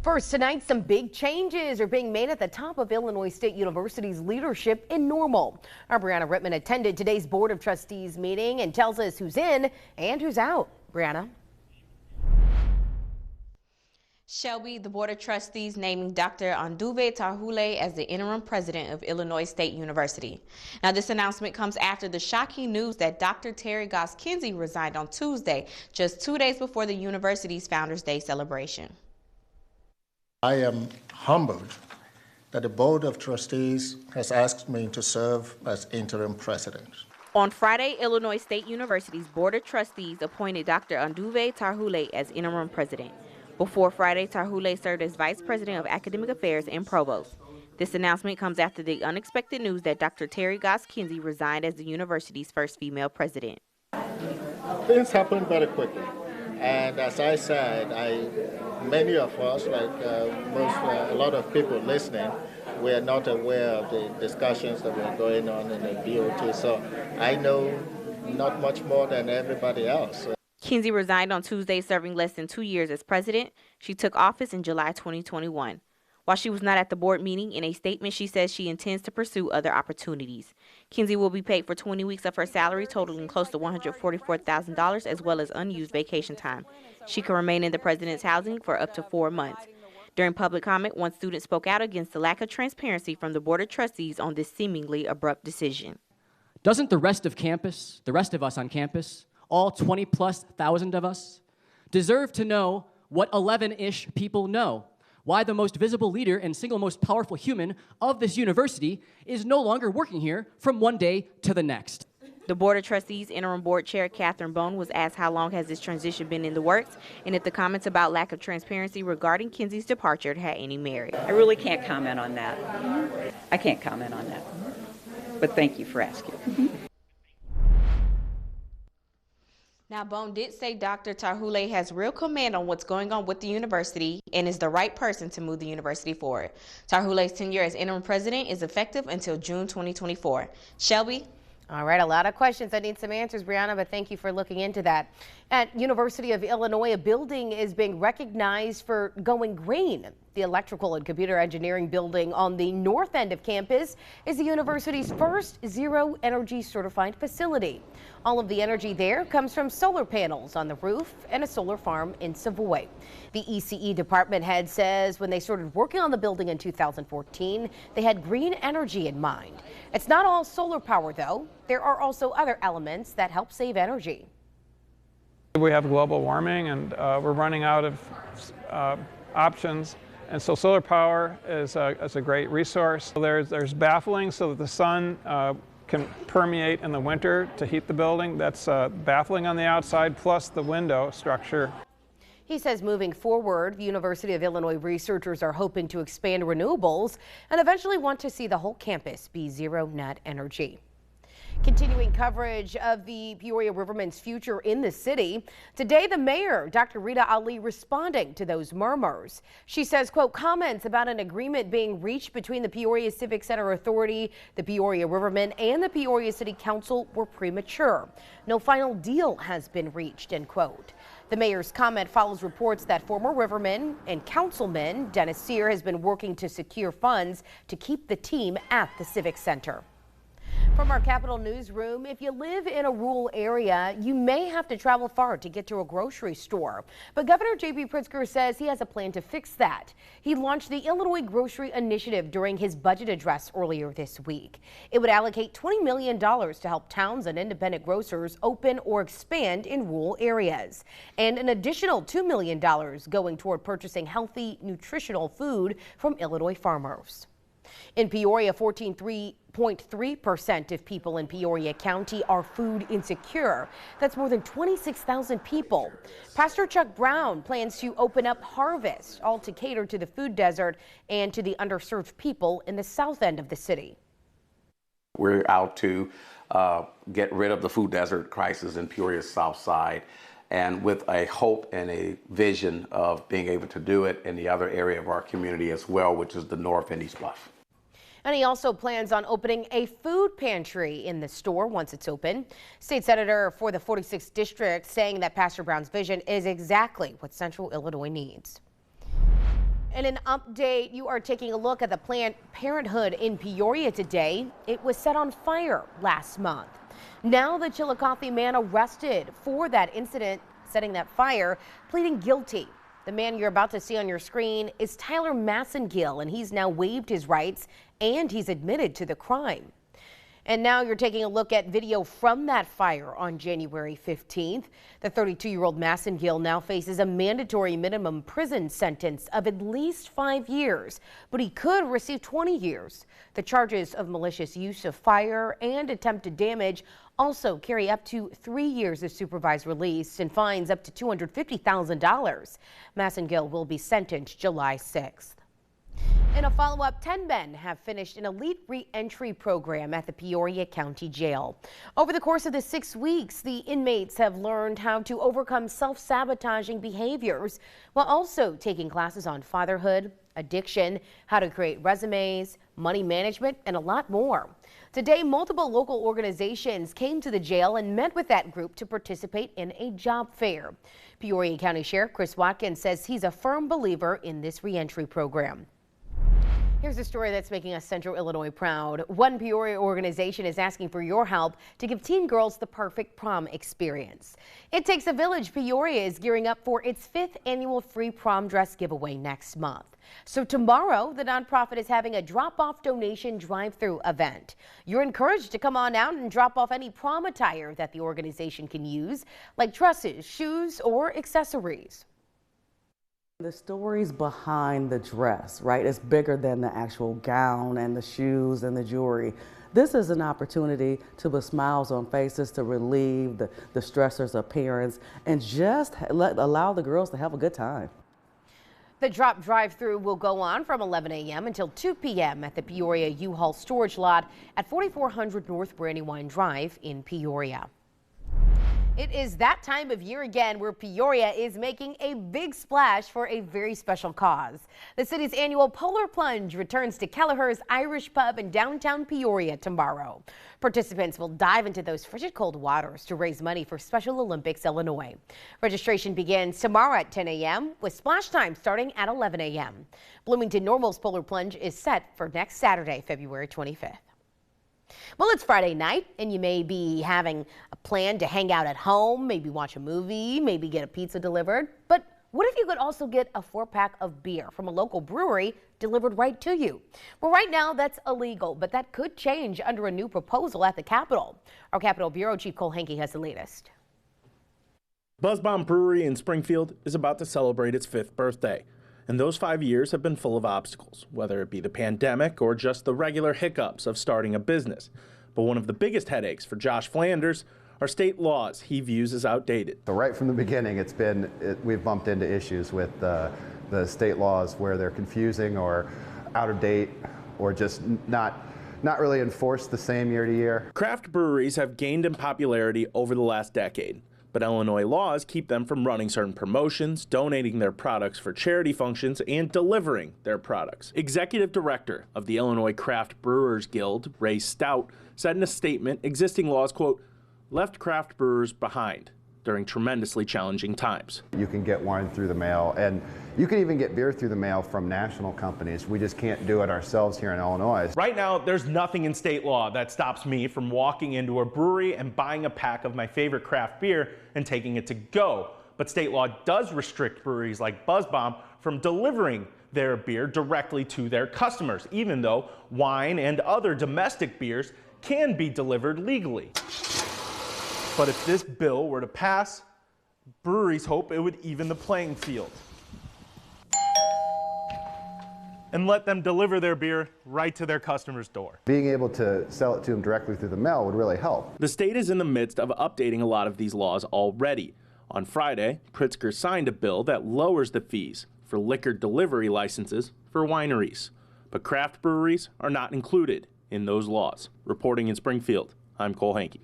First tonight, some big changes are being made at the top of Illinois State University's leadership in Normal. Our Brianna Rittman attended today's Board of Trustees meeting and tells us who's in and who's out. Brianna. Shelby, the Board of Trustees naming Dr. Anduve Tarhule as the interim president of Illinois State University. Now, this announcement comes after the shocking news that Dr. Terry Goss Kinsey resigned on Tuesday, just 2 days before the university's Founders Day celebration. I am humbled that the Board of Trustees has asked me to serve as interim president. On Friday, Illinois State University's Board of Trustees appointed Dr. Anduve Tarhule as interim president. Before Friday, Tarhule served as Vice President of Academic Affairs and Provost. This announcement comes after the unexpected news that Dr. Terry Goss Kinsey resigned as the university's first female president. Things happened very quickly, and as I said, many of us, like a lot of people listening, we're not aware of the discussions that were going on in the BOT, so I know not much more than everybody else. Kinsey resigned on Tuesday, serving less than 2 years as president. She took office in July 2021. While she was not at the board meeting, in a statement she says she intends to pursue other opportunities. Kinsey will be paid for 20 weeks of her salary, totaling close to $144,000, as well as unused vacation time. She can remain in the president's housing for up to 4 months. During public comment, one student spoke out against the lack of transparency from the Board of Trustees on this seemingly abrupt decision. Doesn't the rest of campus, the rest of us on campus, all 20+ thousand of us, deserve to know what 11-ish people know? Why the most visible leader and single most powerful human of this university is no longer working here from one day to the next. The Board of Trustees interim board chair, Catherine Bone, was asked how long has this transition been in the works and if the comments about lack of transparency regarding Kinsey's departure had any merit. I really can't comment on that. I can't comment on that. But thank you for asking. Now, Bone did say Dr. Tarhule has real command on what's going on with the university and is the right person to move the university forward. Tarhule's tenure as interim president is effective until June 2024. Shelby? All right, a lot of questions. I need some answers, Brianna, but thank you for looking into that. At University of Illinois, a building is being recognized for going green. The electrical and computer engineering building on the north end of campus is the university's first zero energy certified facility. All of the energy there comes from solar panels on the roof and a solar farm in Savoy. The ECE department head says when they started working on the building in 2014, they had green energy in mind. It's not all solar power, though. There are also other elements that help save energy. We have global warming, and we're running out of options. And so solar power is a great resource. There's baffling so that the sun can permeate in the winter to heat the building. That's baffling on the outside, plus the window structure. He says moving forward, the University of Illinois researchers are hoping to expand renewables and eventually want to see the whole campus be zero net energy. Continuing coverage of the Peoria Rivermen's future in the city. Today, the mayor, Dr. Rita Ali, responding to those murmurs. She says, quote, comments about an agreement being reached between the Peoria Civic Center Authority, the Peoria Rivermen, and the Peoria City Council were premature. No final deal has been reached, end quote. The mayor's comment follows reports that former Riverman and councilman Dennis Sear has been working to secure funds to keep the team at the Civic Center. From our Capitol Newsroom, if you live in a rural area, you may have to travel far to get to a grocery store. But Governor J.B. Pritzker says he has a plan to fix that. He launched the Illinois Grocery Initiative during his budget address earlier this week. It would allocate $20 million to help towns and independent grocers open or expand in rural areas. And an additional $2 million going toward purchasing healthy, nutritional food from Illinois farmers. In Peoria, 14.3% of people in Peoria County are food insecure. That's more than 26,000 people. Pastor Chuck Brown plans to open up Harvest, all to cater to the food desert and to the underserved people in the south end of the city. We're out to get rid of the food desert crisis in Peoria's south side, and with a hope and a vision of being able to do it in the other area of our community as well, which is the north and east bluff. And he also plans on opening a food pantry in the store once it's open. State Senator for the 46th District saying that Pastor Brown's vision is exactly what Central Illinois needs. In an update, you are taking a look at the Planned Parenthood in Peoria today. It was set on fire last month. Now the Chillicothe man arrested for that incident, setting that fire, pleading guilty. The man you're about to see on your screen is Tyler Massengill, and he's now waived his rights and he's admitted to the crime. And now you're taking a look at video from that fire on January 15th. The 32-year-old Massengill now faces a mandatory minimum prison sentence of at least 5 years, but he could receive 20 years. The charges of malicious use of fire and attempted damage also carry up to 3 years of supervised release and fines up to $250,000. Massengill will be sentenced July 6th. In a follow-up, 10 men have finished an elite re-entry program at the Peoria County Jail. Over the course of the 6 weeks, the inmates have learned how to overcome self-sabotaging behaviors while also taking classes on fatherhood, addiction, how to create resumes, money management, and a lot more. Today, multiple local organizations came to the jail and met with that group to participate in a job fair. Peoria County Sheriff Chris Watkins says he's a firm believer in this re-entry program. Here's a story that's making us Central Illinois proud. One Peoria organization is asking for your help to give teen girls the perfect prom experience. It Takes a Village Peoria is gearing up for its 5th annual free prom dress giveaway next month. So tomorrow, the nonprofit is having a drop-off donation drive-through event. You're encouraged to come on out and drop off any prom attire that the organization can use, like dresses, shoes, or accessories. The stories behind the dress, right, is bigger than the actual gown and the shoes and the jewelry. This is an opportunity to put smiles on faces, to relieve the stressor's appearance, and just allow the girls to have a good time. The drop drive-through will go on from 11 a.m. until 2 p.m. at the Peoria U-Haul storage lot at 4400 North Brandywine Drive in Peoria. It is that time of year again where Peoria is making a big splash for a very special cause. The city's annual Polar Plunge returns to Kelleher's Irish Pub in downtown Peoria tomorrow. Participants will dive into those frigid cold waters to raise money for Special Olympics Illinois. Registration begins tomorrow at 10 a.m. with splash time starting at 11 a.m. Bloomington Normal's Polar Plunge is set for next Saturday, February 25th. Well, it's Friday night, and you may be having a plan to hang out at home, maybe watch a movie, maybe get a pizza delivered. But what if you could also get a 4-pack of beer from a local brewery delivered right to you? Well, right now that's illegal, but that could change under a new proposal at the Capitol. Our Capitol Bureau Chief Cole Hankey has the latest. BuzzBomb Brewery in Springfield is about to celebrate its 5th birthday. And those 5 years have been full of obstacles, whether it be the pandemic or just the regular hiccups of starting a business. But one of the biggest headaches for Josh Flanders are state laws he views as outdated. So right from the beginning, we've bumped into issues with the state laws where they're confusing or out of date or just not really enforced the same year to year. Craft breweries have gained in popularity over the last decade. But Illinois laws keep them from running certain promotions, donating their products for charity functions, and delivering their products. Executive Director of the Illinois Craft Brewers Guild, Ray Stout, said in a statement existing laws, quote, left craft brewers behind during tremendously challenging times. You can get wine through the mail, and you can even get beer through the mail from national companies. We just can't do it ourselves here in Illinois. Right now, there's nothing in state law that stops me from walking into a brewery and buying a pack of my favorite craft beer and taking it to go. But state law does restrict breweries like BuzzBomb from delivering their beer directly to their customers, even though wine and other domestic beers can be delivered legally. But if this bill were to pass, breweries hope it would even the playing field and let them deliver their beer right to their customers' door. Being able to sell it to them directly through the mail would really help. The state is in the midst of updating a lot of these laws already. On Friday, Pritzker signed a bill that lowers the fees for liquor delivery licenses for wineries. But craft breweries are not included in those laws. Reporting in Springfield, I'm Cole Hankey.